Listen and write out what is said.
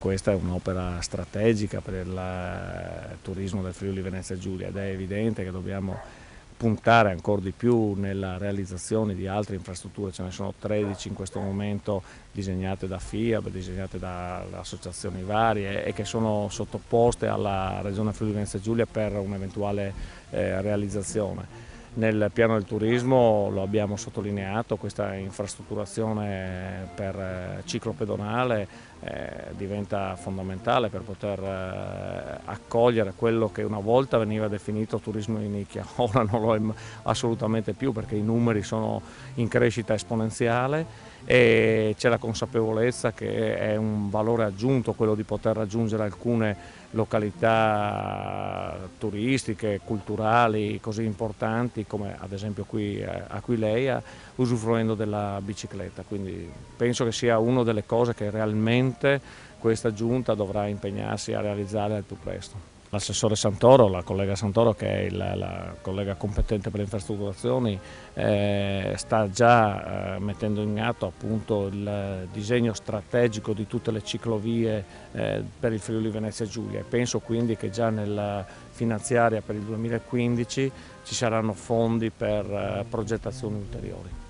Questa è un'opera strategica per il turismo del Friuli Venezia Giulia ed è evidente che dobbiamo puntare ancora di più nella realizzazione di altre infrastrutture. Ce ne sono 13 in questo momento disegnate da FIAB, disegnate da associazioni varie e che sono sottoposte alla Regione Friuli Venezia Giulia per un'eventuale realizzazione. Nel piano del turismo lo abbiamo sottolineato, questa infrastrutturazione per ciclo pedonale diventa fondamentale per poter accogliere quello che una volta veniva definito turismo di nicchia, ora non lo è assolutamente più perché i numeri sono in crescita esponenziale e c'è la consapevolezza che è un valore aggiunto quello di poter raggiungere alcune località turistiche, culturali così importanti come ad esempio qui Aquileia, usufruendo della bicicletta, quindi penso che sia una delle cose che realmente questa giunta dovrà impegnarsi a realizzare al più presto. L'assessore Santoro, la collega Santoro che è la collega competente per le infrastrutturazioni, sta già mettendo in atto appunto il disegno strategico di tutte le ciclovie per il Friuli Venezia Giulia e penso quindi che già nella finanziaria per il 2015 ci saranno fondi per progettazioni ulteriori.